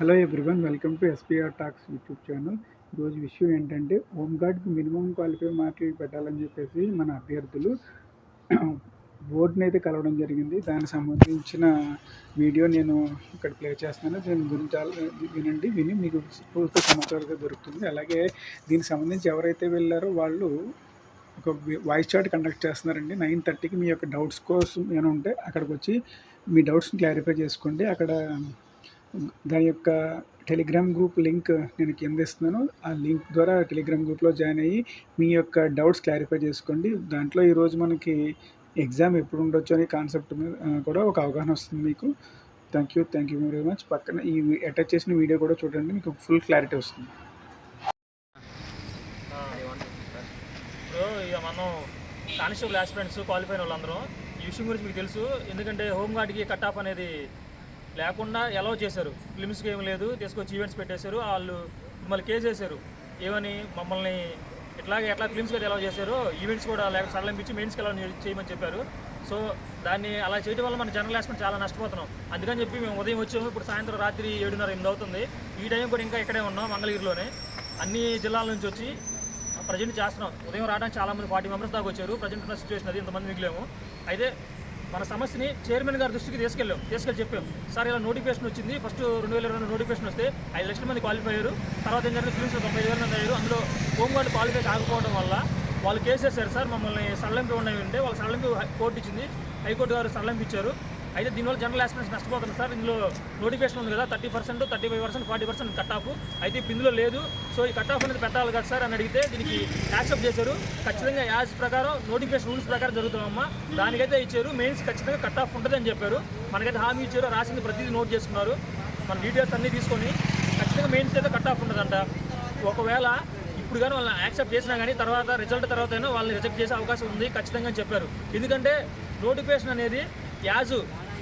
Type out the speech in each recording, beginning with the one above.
Hello everyone, welcome to SPR talks YouTube channel. ఈరోజు విషయం ఏంటంటే, హోంగార్డ్కి మినిమం క్వాలిఫై మార్కులు పెట్టాలని చెప్పేసి మన అభ్యర్థులు బోర్డుని అయితే కలవడం జరిగింది. దానికి సంబంధించిన వీడియో నేను ఇక్కడ ప్లే చేస్తున్నాను. దీని గురించి విని మీకు పూర్తి సమాచారం దొరుకుతుంది. అలాగే దీనికి సంబంధించి ఎవరైతే వెళ్ళారో వాళ్ళు ఒక వాయిస్ చాట్ కండక్ట్ చేస్తున్నారండి. 9:30కి మీ యొక్క డౌట్స్ కోసం ఏమైనా ఉంటే అక్కడికి వచ్చి మీ డౌట్స్ని క్లారిఫై చేసుకోండి. అక్కడ దాని యొక్క టెలిగ్రామ్ గ్రూప్ లింక్ నేను కింద ఇస్తున్నాను. ఆ లింక్ ద్వారా టెలిగ్రామ్ గ్రూప్లో జాయిన్ అయ్యి మీ యొక్క డౌట్స్ క్లారిఫై చేసుకోండి. దాంట్లో ఈరోజు మనకి ఎగ్జామ్ ఎప్పుడు ఉండొచ్చు అనే కాన్సెప్ట్ మీద కూడా ఒక అవగాహన వస్తుంది మీకు. Thank you very much. పక్కన ఈ అటాచ్ చేసిన వీడియో కూడా చూడండి, మీకు ఫుల్ క్లారిటీ వస్తుంది. ఇక మనం కానిస్టేబుల్ ఆస్పిరెంట్స్ క్వాలిఫై అయిన వాళ్ళందరూ ఈ విషయం గురించి మీకు తెలుసు. ఎందుకంటే హోంగార్డ్కి కట్ ఆఫ్ అనేది లేకుండా ఎలా చేశారు, ఫిలిమ్స్కి ఏమి లేదు, తీసుకొచ్చి ఈవెంట్స్ పెట్టేశారు. వాళ్ళు మిమ్మల్ని కేసు చేశారు. ఏమని మమ్మల్ని ఎట్లా ఫిలిమ్స్కి అయితే ఎలా చేశారో ఈవెంట్స్ కూడా లేకపోతే సడలింపించి మెయిన్స్కి ఎలా చేయమని చెప్పారు. సో దాన్ని అలా చేయడం వల్ల మన జనరల్ ఆస్పిరెంట్ చాలా నష్టపోతున్నాం. అందుకని చెప్పి మేము ఉదయం వచ్చాము. ఇప్పుడు సాయంత్రం రాత్రి 7:30-8 అవుతుంది. ఈ టైం కూడా ఇంకా ఇక్కడే ఉన్నాం, మంగళగిరిలోనే. అన్ని జిల్లాల నుంచి వచ్చి ప్రజెంట్ చేస్తున్నాం. ఉదయం రావడానికి చాలామంది 40 మెంబర్స్ దాకా వచ్చారు. ప్రజెంట్ ఉన్న సిచ్యువేషన్ అది, ఇంతమంది మిగిలేము. అయితే మన సమస్యని చైర్మన్ గారి దృష్టికి తీసుకెళ్ళి చెప్పాం. సార్ ఇలా నోటిఫికేషన్ వచ్చింది. ఫస్ట్ 2020 నోటిఫికేషన్ వస్తే 5 లక్షల మంది క్వాలిఫై అయ్యారు. తర్వాత ఏం జరిగింది, ఫిలిమ్స్లో 95,000 మంది అయ్యారు. అందులో హోంగార్డ్ క్వాలిఫై కాకపోవడం వల్ల వాళ్ళు కేసు వేశారు. సార్ మమ్మల్ని సడలింపు ఉన్నాయంటే వాళ్ళు సడలింపు కోర్టు ఇచ్చింది, హైకోర్టు గారు సడలింపు ఇచ్చారు. అయితే దీనివల్ల జనరల్ ఆస్పిరెంట్స్ నష్టపోతుంది సార్. ఇందులో నోటిఫికేషన్ ఉంది కదా, 30%, 35%, 40% కట్ ఆఫ్. అయితే ఇప్పుడు ఇందులో లేదు. సో ఈ కట్ ఆఫ్ అనేది పెట్టాలి కదా సార్ అని అడిగితే దీనికి యాక్సెప్ట్ చేశారు. ఖచ్చితంగా యాజ్ ప్రకారం నోటిఫికేషన్ రూల్స్ ప్రకారం జరుగుతామమ్మా, దానికైతే ఇచ్చారు. మెయిన్స్ ఖచ్చితంగా కట్ ఆఫ్ ఉంటుంది అని చెప్పారు. మనకైతే హామీ ఇచ్చారు, రాసింది ప్రతిదీ నోట్ చేసుకున్నారు. మన డీటెయిల్స్ అన్నీ తీసుకొని ఖచ్చితంగా మెయిన్స్ అయితే కట్ ఆఫ్ ఉంటుందంట. ఒకవేళ ఇప్పుడు కానీ వాళ్ళని యాక్సెప్ట్ చేసినా కానీ తర్వాత రిజల్ట్ తర్వాత అయినా వాళ్ళని రిజెక్ట్ చేసే అవకాశం ఉంది ఖచ్చితంగా అని చెప్పారు. ఎందుకంటే నోటిఫికేషన్ అనేది యాజ్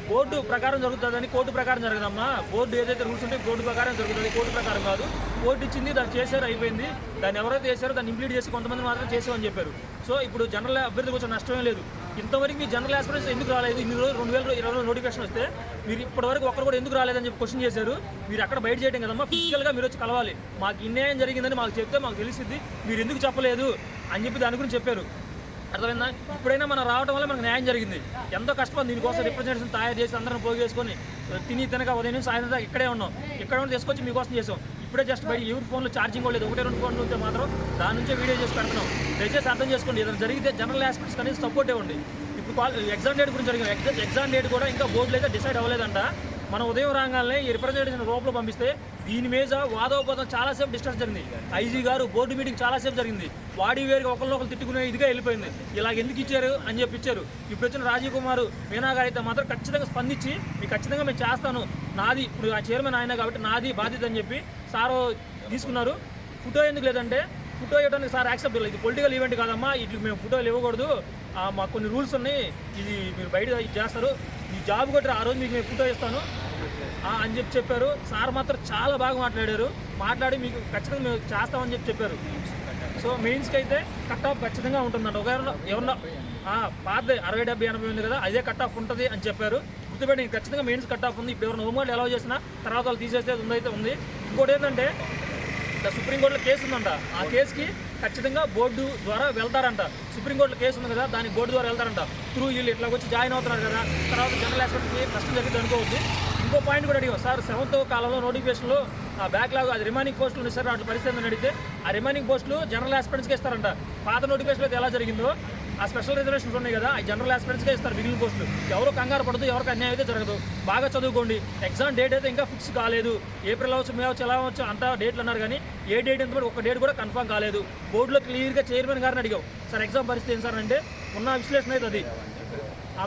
బోర్డు ప్రకారం జరుగుతుందని, కోర్టు ప్రకారం జరగదమ్మా. బోర్డు ఏదైతే రూల్స్ ఉంటే బోర్డు ప్రకారం జరుగుతుంది, కోర్టు ప్రకారం కాదు. కోర్టు ఇచ్చింది, దాన్ని చేశారు, అయిపోయింది. దాన్ని ఎవరైతే చేశారో దాన్ని ఇంప్లీట్ చేసి కొంతమంది మాత్రం చేసామని చెప్పారు. సో ఇప్పుడు జనరల్ అభ్యర్థి కొంచెం నష్టమే లేదు. ఇంతవరకు మీ జనరల్ ఆస్పిరెంట్స్ ఎందుకు రాలేదు? ఇన్ని రోజులు 2020 నోటిఫికేషన్ వస్తే మీరు ఇప్పటివరకు ఒక్కరు కూడా ఎందుకు రాలేదని చెప్పి క్వశ్చన్ చేశారు. మీరు అక్కడ బయట చేయడం కదమ్మా, ఫిజికల్గా మీరు వచ్చి కలవాలి. మాకు ఇన్యాయం జరిగిందని మాకు చెప్తే మాకు తెలిసింది, మీరు ఎందుకు చెప్పలేదు అని చెప్పి దాని గురించి చెప్పారు. అర్థమైందా? ఇప్పుడైనా మనం రావడం వల్ల మనకు న్యాయం జరిగింది. ఎంతో కష్టపడి దీనికోసం రిప్రజెంటేషన్ తయారు చేసి అందరం పోగేసుకొని తినక ఉదయం నుంచి సాయంత్రం దాకా ఇక్కడే ఉన్నాం. ఇక్కడ ఉండి తీసుకొచ్చి మీకోసం చేసాం. ఇప్పుడే జస్ట్ బయట ఎవరి ఫోన్లో ఛార్జింగ్ కూడా లేదు, 1-2 ఫోన్లు ఉంటే మాత్రం దాని నుంచే వీడియో చేసి పెడుతున్నాం. దయచేసి అర్థం చేసుకోండి. ఏదైనా జరిగితే జనరల్ ఆస్పిరెంట్స్ అనేది సపోర్ట్ ఇవ్వండి. ఇప్పుడు ఎగ్జామ్ డేట్ గురించి జరిగింది. ఎగ్జామ్ డేట్ కూడా ఇంకా బోర్డులో అయితే డిసైడ్ అవ్వలేదంట. మనం ఉదయం రాగానే ఈ రిప్రజెంటేషన్ రూపంలో పంపిస్తే దీని మీద వాదోపదం చాలాసేపు డిస్కస్ జరిగింది. ఐజీ గారు బోర్డు మీటింగ్ చాలాసేపు జరిగింది. వాడి వేరుగా ఒకళ్ళు తిట్టుకునే ఇదిగా వెళ్ళిపోయింది. ఇలాగ ఎందుకు ఇచ్చారు అని చెప్పి ఇచ్చారు. ఇప్పుడు వచ్చిన రాజీవ్ కుమార్ మీనా గారు అయితే మాత్రం ఖచ్చితంగా స్పందించి మీకు ఖచ్చితంగా మేము చేస్తాను, నాది ఇప్పుడు ఆ చైర్మన్ ఆయన కాబట్టి నాది బాధ్యత అని చెప్పి సారు తీసుకున్నారు. ఫోటో ఎందుకు లేదంటే ఫోటో ఇవ్వడానికి సార్ యాక్సెప్ట్ లేదు. ఇది పొలిటికల్ ఈవెంట్ కాదమ్మా, ఇట్లా మేము ఫోటోలు ఇవ్వకూడదు, మాకు కొన్ని రూల్స్ ఉన్నాయి, ఇది మీరు బయట చేస్తారు, ఈ జాబ్ కొట్టి ఆ రోజు మీకు మేము ఫోటో ఇస్తాను అని చెప్పారు. సార్ మాత్రం చాలా బాగా మాట్లాడి మీకు ఖచ్చితంగా మేము చేస్తామని చెప్పారు. సో మెయిన్స్కి అయితే కట్ ఆఫ్ ఖచ్చితంగా ఉంటుందంట. ఎవరన్నా పాత 60, 70, 80 ఉంది కదా, అదే కట్ ఆఫ్ ఉంటుంది అని చెప్పారు. గుర్తుపెట్టి ఖచ్చితంగా మెయిన్స్ కట్ ఆఫ్ ఉంది. ఇప్పుడు ఎవరైనా హోంగార్డ్ ఎలా చేసినా తర్వాత వాళ్ళు తీసేస్తే ఉందైతే ఉంది. ఇంకోటి ఏంటంటే సుప్రీంకోర్టులో కేసు ఉందంట. ఆ కేసుకి ఖచ్చితంగా బోర్డు ద్వారా వెళ్తారంట. సుప్రీంకోర్టులో కేసు ఉంది కదా, దానికి బోర్డు ద్వారా వెళ్తారంట. వీళ్ళు ఇట్లా వచ్చి జాయిన్ అవుతున్నారు కదా, తర్వాత జనరల్ ఆస్పిరెంట్కి నష్టం జరిగింది అనుకోవద్దు. ఇంకో పాయింట్ కూడా అడిగాం సార్, 7th కాలంలో నోటిఫికేషన్లో బ్యాక్లాగ్ అది రిమైనింగ్ పోస్టులు ఉన్నాయి సార్, వాటి పరిస్థితి అని అడిగితే ఆ రిమైనింగ్ పోస్టులు జనరల్ ఆస్పిరెంట్స్కి ఇస్తారంట. పాత నోటిఫికేషన్లో అయితే ఎలా జరిగిందో ఆ స్పెషల్ రిజర్వేషన్స్ ఉన్నాయి కదా, ఆ జనరల్ ఆస్పిరెంట్స్కే ఇస్తారు మిగిలిన పోస్టులు. ఎవరు కంగారు పడదు, ఎవరికి అన్యాయం అయితే జరగదు. బాగా చదువుకోండి. ఎగ్జామ్ డేట్ అయితే ఇంకా ఫిక్స్ కాలేదు. ఏప్రిల్ అవచ్చు, మే అవచ్చు, ఎలా అవచ్చు అంతా డేట్లు అన్నారు కానీ ఏ డేట్ ఎంత ఒక డేట్ కూడా కన్ఫర్మ్ కాలేదు. బోర్డులో క్లియర్గా చైర్మన్ గారిని అడిగాం, సార్ ఎగ్జామ్ పరిస్థితి ఏం సార్ అంటే ఉన్న విశ్లేషణ అయితే అది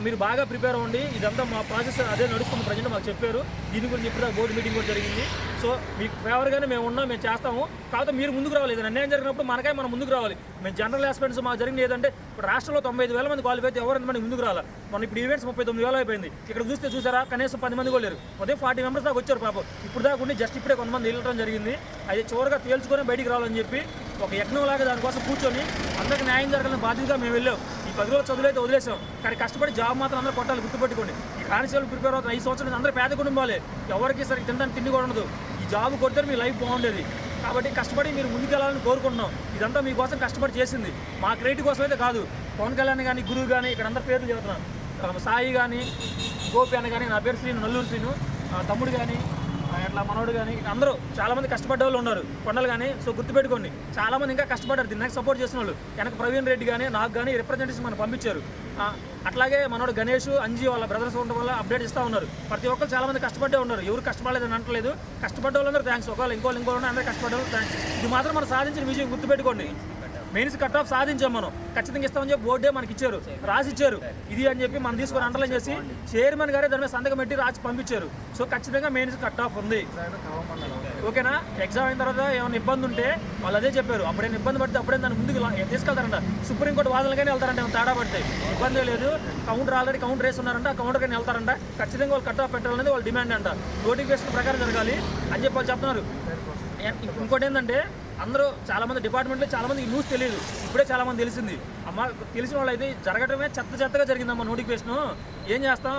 మీరు బాగా ప్రిపేర్ అవ్వండి, ఇదంతా మా ప్రాసెస్ అదే నడుస్తుంది ప్రజెంట్ మాకు చెప్పారు. దీని గురించి ఇప్పుడు బోర్డు మీటింగ్ కూడా జరిగింది. సో మీకు ఫేవర్గానే మేము ఉన్నాం, మేము చేస్తాము. కాకపోతే మీరు ముందుకు రావాలి. ఏదైనా అన్యాయం జరిగినప్పుడు మనం ముందుకు రావాలి. మేము జనరల్ ఆస్పిరెంట్స్ మాకు జరిగింది ఏదంటే ఇప్పుడు రాష్ట్రంలో 95,000 మంది క్వాలిఫై అయితే ఎవరైనా మనకి ముందుకు రావాలి. మనం ఇప్పుడు ఈవెంట్స్ 39,000 అయిపోయింది. ఇక్కడ చూసారా కనీసం 10 మంది కూడా లేరు. ఉదయం 40 మెంబర్స్ దాకా వచ్చారు పాపం. ఇప్పుడు దాకా ఉండి జస్ట్ ఇప్పుడే కొంతమంది వెళ్ళడం జరిగింది. అది చివరిగా తేల్చుకొని బయటికి రావాలని చెప్పి ఒక యజ్ఞంలాగా దానికోసం కూర్చొని అందరికి న్యాయం జరగాలని బాధ్యతగా మేము వెళ్ళాం. 10 రోజులు చదువులు అయితే వదిలేసాం, కానీ కష్టపడి జాబ్ మాత్రం అందరూ కొట్టాలి, గుర్తుపెట్టుకోండి. ఈ కానిస్టేబుల్ ప్రిపేర్ అవుతున్న 5 సంవత్సరాలు అందరూ పేద కుటుంబాలే, ఎవరికి సరే తినడానికి తిండి కూడా ఉండదు. ఈ జాబ్ కొడితే మీ లైఫ్ బాగుండేది. కాబట్టి కష్టపడి మీరు ముందుకెళ్ళాలని కోరుకుంటున్నాం. ఇదంతా మీకోసం కష్టపడి చేసింది, మా క్రెడిట్ కోసం అయితే కాదు. పవన్ కళ్యాణ్ కానీ, గురువు కానీ, ఇక్కడ అందరు పేర్లు చెబుతున్నాను, సాయి కానీ, గోపి అని కానీ, నా పేరు శ్రీను, నల్లూరు శ్రీను, తమ్ముడు కానీ, అట్లా మనోడు కానీ, అందరూ చాలామంది కష్టపడ్డ వాళ్ళు ఉన్నారు కొండలు కానీ. సో గుర్తుపెట్టుకోండి, చాలామంది ఇంకా కష్టపడ్డారు, దీన్ని నాకు సపోర్ట్ చేసిన వాళ్ళు. వెనక ప్రవీణ్ రెడ్డి కానీ, నాకు కానీ రిప్రజెంటేషన్ మనం పంపించారు. అట్లాగే మనోడు గణేష్, అంజీ వాళ్ళ బ్రదర్స్ ఉండడం వల్ల అప్డేట్ ఇస్తూ ఉన్నారు. ప్రతి ఒక్కరు చాలామంది కష్టపడ్డే ఉన్నారు, ఎవరు కష్టపడలేదని అనట్లేదు. కష్టపడ్డ వాళ్ళందరూ థ్యాంక్స్. ఒకవేళ ఇంకోళ్ళు అందరూ కష్టపడ్డారు థ్యాంక్స్. ఇది మాత్రం మనం సాధించిన విజయం, గుర్తుపెట్టుకోండి. మెయిన్స్ కట్ ఆఫ్ సాధించాం మనం, ఖచ్చితంగా ఇస్తామని చెప్పి బోర్డే మనకి ఇచ్చారు, రాసి ఇచ్చారు. ఇది అని చెప్పి మనం తీసుకొని అండర్లైన్ చేసి చైర్మన్ గారే దాని మీద సంతకం పెట్టి రాసి పంపించారు. సో ఖచ్చితంగా మెయిన్స్ కట్ ఆఫ్ ఉంది, ఓకేనా. ఎగ్జామ్ అయిన తర్వాత ఏమైనా ఇబ్బంది ఉంటే వాళ్ళు అదే చెప్పారు, అప్పుడైనా ఇబ్బంది పడితే అప్పుడే దాన్ని ముందుకు తీసుకెళ్తారంట. సుప్రీంకోర్టు వాదనలుగానే వెళ్తారంట, ఏమైనా తేడా పడితే ఇబ్బంది లేదు. కౌంటర్ ఆల్రెడీ కౌంటర్ వేస్తున్నారంట, ఆ కౌంటర్కి వెళ్తారంట. ఖచ్చితంగా వాళ్ళు కట్ ఆఫ్ పెట్టాలనేది వాళ్ళ డిమాండ్ అంట. నోటిఫికేషన్ ప్రకారం జరగాలి అని చెప్పి వాళ్ళు చెప్తున్నారు. ఇంకోటి ఏంటంటే, అందరూ చాలామంది డిపార్ట్మెంట్లో చాలామంది న్యూస్ తెలియదు, ఇప్పుడే చాలామంది తెలిసింది. అమ్మ తెలిసిన వాళ్ళు అయితే జరగడమే చెత్తగా జరిగిందమ్మా నోటిఫికేషను. ఏం చేస్తాం,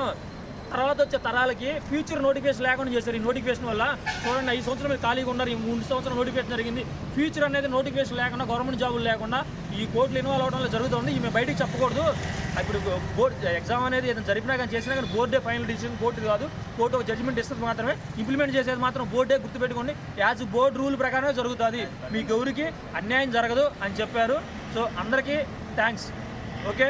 తర్వాత వచ్చే తరాలకి ఫ్యూచర్ నోటిఫికేషన్ లేకుండా చేశారు. ఈ నోటిఫికేషన్ వల్ల చూడండి, 5 సంవత్సరాలు మీరు ఖాళీగా ఉన్నారు, ఈ 3 సంవత్సరాలు నోటిఫికేషన్ జరిగింది. ఫ్యూచర్ అనేది నోటిఫికేషన్ లేకుండా, గవర్నమెంట్ జాబులు లేకుండా ఈ కోర్టులు ఇన్వాల్వ్ అవడంలో జరుగుతుంది. ఈమె బయటికి చెప్పకూడదు. ఇప్పుడు బోర్డు ఎగ్జామ్ అనేది ఏదైనా జరిపినా కానీ చేసినా కానీ బోర్డే ఫైనల్ డిసిషన్, కోర్టు కాదు. కోర్టు ఒక జడ్జిమెంట్ ఇస్తుంది మాత్రమే, ఇంప్లిమెంట్ చేసేది మాత్రం బోర్డే, గుర్తుపెట్టుకోండి. యాజ్ బోర్డు రూల్ ప్రకారమే జరుగుతుంది, మీకు ఎవరికి అన్యాయం జరగదు అని చెప్పారు. సో అందరికీ థ్యాంక్స్, ఓకే.